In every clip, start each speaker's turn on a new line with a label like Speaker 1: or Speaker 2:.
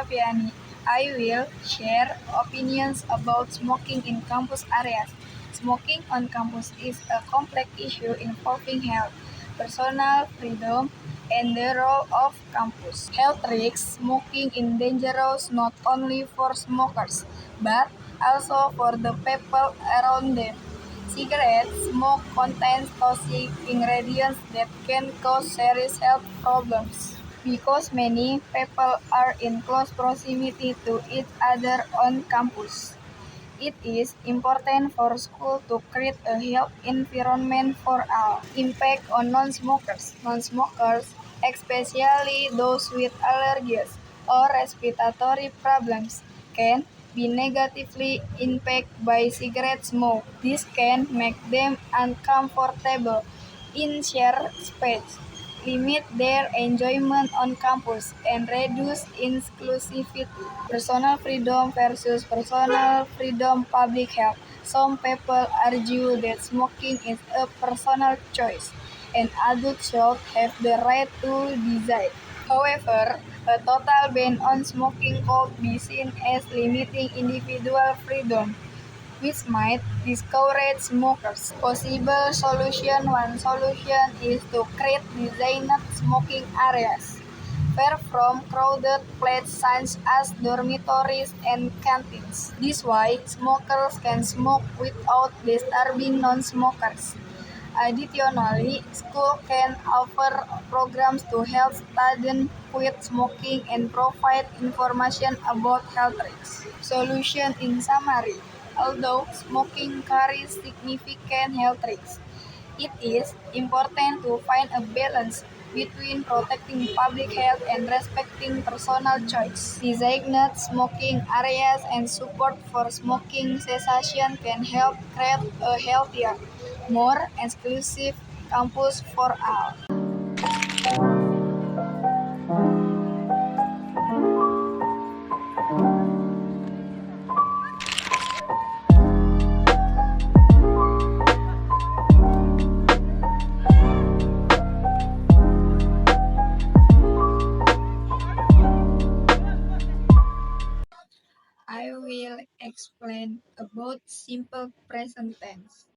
Speaker 1: Saviani. I will share opinions about smoking in campus areas. Smoking on campus is a complex issue involving health, personal freedom, and the role of campus. Health risks: smoking is dangerous not only for smokers, but also for the people around them. Cigarette smoke contains toxic ingredients that can cause serious health problems. Because many people are in close proximity to each other on campus, it is important for school to create a healthy environment for all. Impact on non-smokers. Non-smokers, especially those with allergies or respiratory problems, can be negatively impacted by cigarette smoke. This can make them uncomfortable in shared space, limit their enjoyment on campus, and reduce inclusivity. Personal freedom versus personal freedom, public health. Some people argue that smoking is a personal choice, and adults should have the right to decide. However, a total ban on smoking could be seen as limiting individual freedom, which might discourage smokers. Possible solution: one solution is to create designated smoking areas far from crowded places such as dormitories and canteens. This way, smokers can smoke without disturbing non-smokers. Additionally, schools can offer programs to help students quit smoking and provide information about health risks. Solution in summary: although smoking carries significant health risks, it is important to find a balance between protecting public health and respecting personal choice. Designated smoking areas and support for smoking cessation can help create a healthier, more inclusive campus for all. I will explain about simple present tense.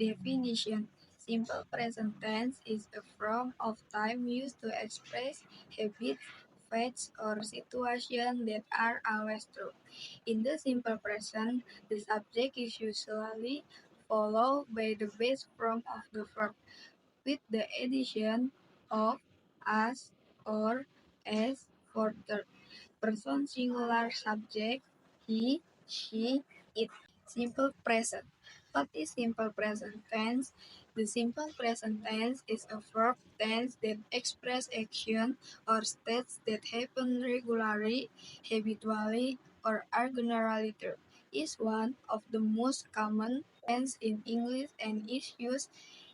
Speaker 1: Definition: simple present tense is a form of time used to express habits, facts, or situations that are always true. In the simple present, the subject is usually followed by the base form of the verb, with the addition of as or as for third person singular subject he, she, it. Simple present. What is simple present tense? The simple present tense is a verb tense that expresses action or states that happen regularly, habitually, or are generally true. Is one of the most common tense in English and is used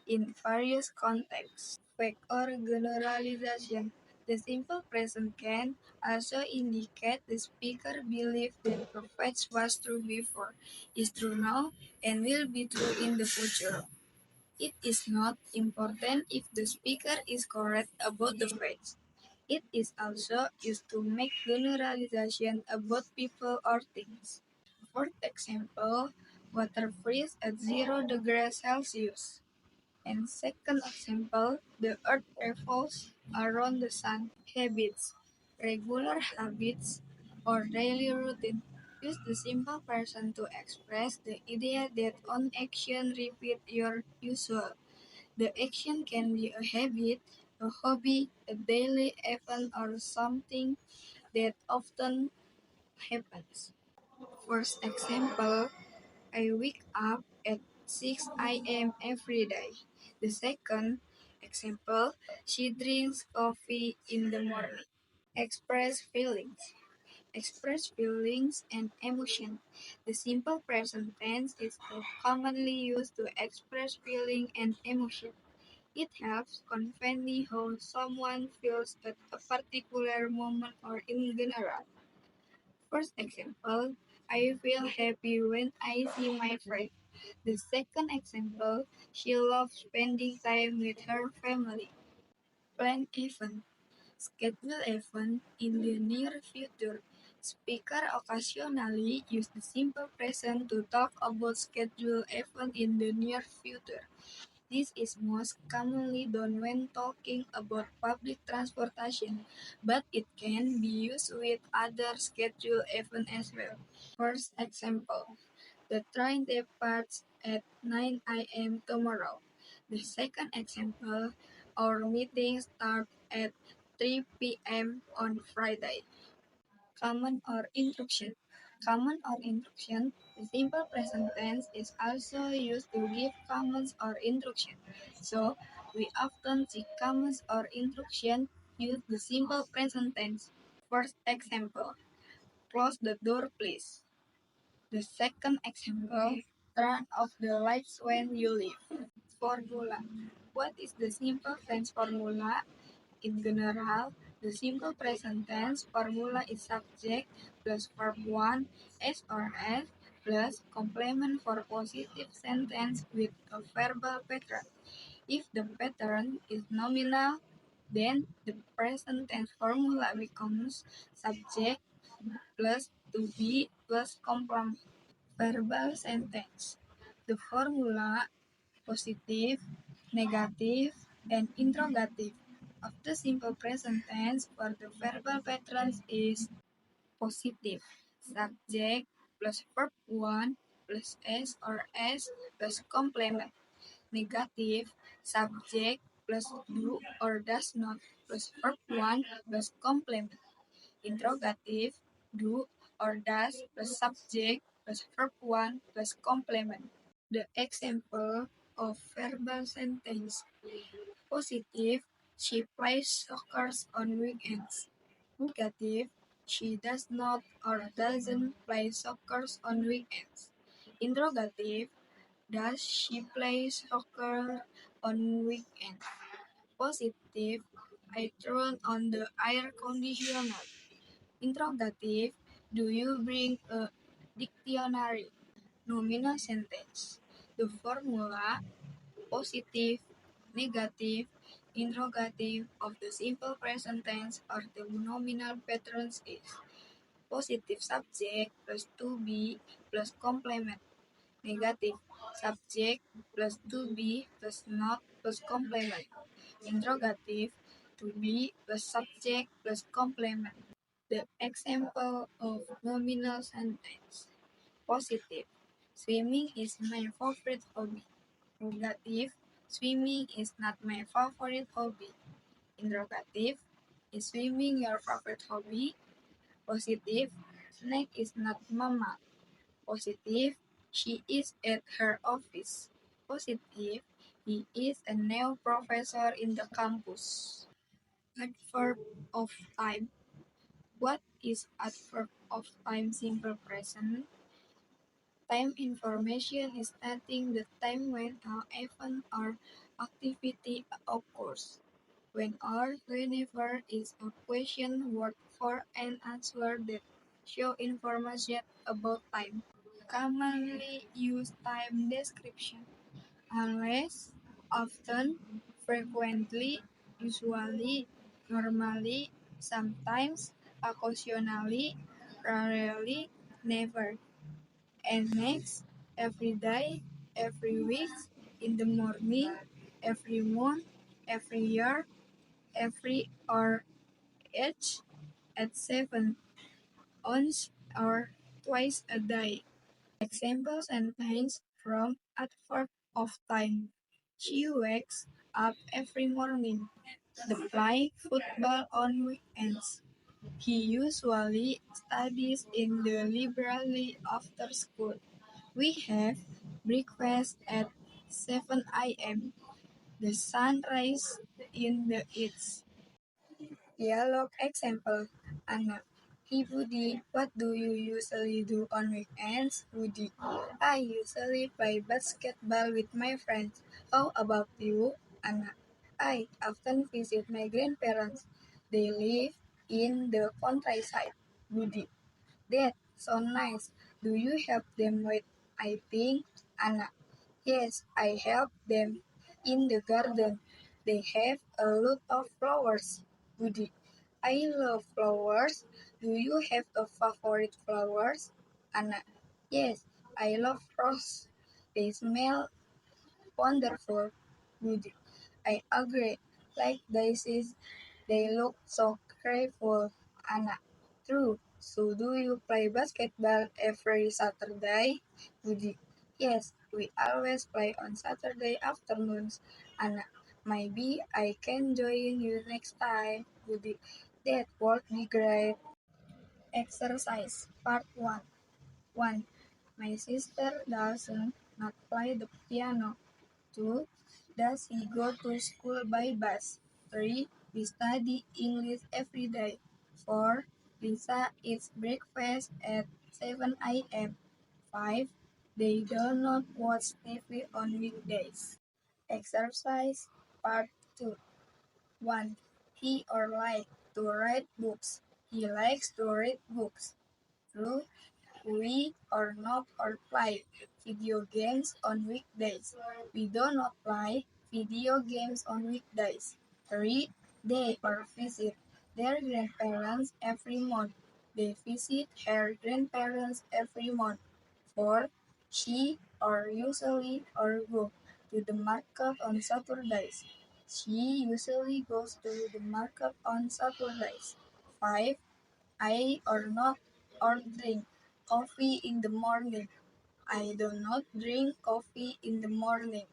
Speaker 1: in various contexts. Fact or generalization. The simple present can also indicate the speaker believes that the fact was true before, is true now, and will be true in the future. It is not important if the speaker is correct about the facts. It is also used to make generalization about people or things. For example, water freezes at 0 degrees Celsius. And second example, the earth revolves around the sun. Habits. Regular habits or daily routine. Use the simple present to express the idea that an action repeats your usual. The action can be a habit, a hobby, a daily event, or something that often happens. First example, I wake up at 6 a.m. every day. The second example, she drinks coffee in the morning. Express feelings. Express feelings and emotion. The simple present tense is commonly used to express feeling and emotion. It helps convey how someone feels at a particular moment or in general. First example, I feel happy when I see my friend. The second example, she loves spending time with her family. Plan event. Schedule event in the near future. Speaker occasionally use the simple present to talk about scheduled event in the near future. This is most commonly done when talking about public transportation, but it can be used with other scheduled events as well. First example, the train departs at 9 a.m. tomorrow. The second example, our meeting starts at 3 p.m. on Friday. Command or instruction. Command or instruction, the simple present tense is also used to give commands or instruction. So, we often see commands or instruction use the simple present tense. First example, close the door please. The second example, turn off the lights when you leave. Formula. What is the simple tense formula? In general, the simple present tense formula is subject plus verb 1, S or S, plus complement for positive sentence with a verbal pattern. If the pattern is nominal, then the present tense formula becomes subject plus to be plus complement. Verbal sentence. The formula positive, negative, and interrogative of the simple present tense for the verbal patterns is positive. Subject plus verb 1 plus S or S plus complement. Negative. Subject plus do or does not plus verb 1 plus complement. Interrogative. Do or does plus subject plus verb 1 plus complement. The example of verbal sentence. Positive, she plays soccer on weekends. Negative, she does not or doesn't play soccer on weekends. Interrogative, does she play soccer on weekends? Positive, I turn on the air conditioner. Interrogative, do you bring a dictionary? Nominal sentence. The formula positive, negative, interrogative of the simple present tense or the nominal patterns is positive subject plus to be plus complement, negative subject plus to be plus not plus complement, interrogative to be plus subject plus complement. The example of nominal sentence. Positive. Swimming is my favorite hobby. Negative. Swimming is not my favorite hobby. Interrogative. Is swimming your favorite hobby? Positive. Snake is not mama. Positive. She is at her office. Positive. He is a new professor in the campus. Adverb of time. What is adverb of time simple present? Time information is stating the time when an event or activity occurs. When or whenever is a question word for an answer that show information about time. Commonly used time description. Unless, often, frequently, usually, normally, sometimes, occasionally, rarely, never. And next, every day, every week, in the morning, every month, every year, every or each, at 7, once or twice a day. Example sentence from adverb of time. She wakes up every morning. They play football on weekends. He usually studies in the library after school. We have breakfast at 7 a.m. The sun rises in the east. Dialogue example. Anna. Hey Budi, what do you usually do on weekends? Budi. I usually play basketball with my friends. How about you? Anna. I often visit my grandparents. They live in the countryside. Budi. That's so nice. Do you help them with I think? Anna. Yes, I help them in the garden. They have a lot of flowers. Budi. I love flowers. Do you have a favorite flowers? Anna. Yes, I love roses. They smell wonderful. Woody. I agree. Like daisies, they look so grateful. Anna. True. So do you play basketball every Saturday? Woody. Yes, we always play on Saturday afternoons. Anna. Maybe I can join you next time. Woody. That would be great. Exercise Part 1. 1. My sister doesn't not play the piano. 2. Does he go to school by bus? 3. We study English every day. 4. Lisa eats breakfast at 7 a.m. 5. They do not watch TV on weekdays. Exercise Part 2. 1. He or like to read books. He likes to read books. 2. We or not or play video games on weekdays. We do not play video games on weekdays. 3. They or visit their grandparents every month. They visit her grandparents every month. 4. She or usually or go to the market on Saturdays. She usually goes to the market on Saturdays. 5. I or not or drink coffee in the morning. I do not drink coffee in the morning.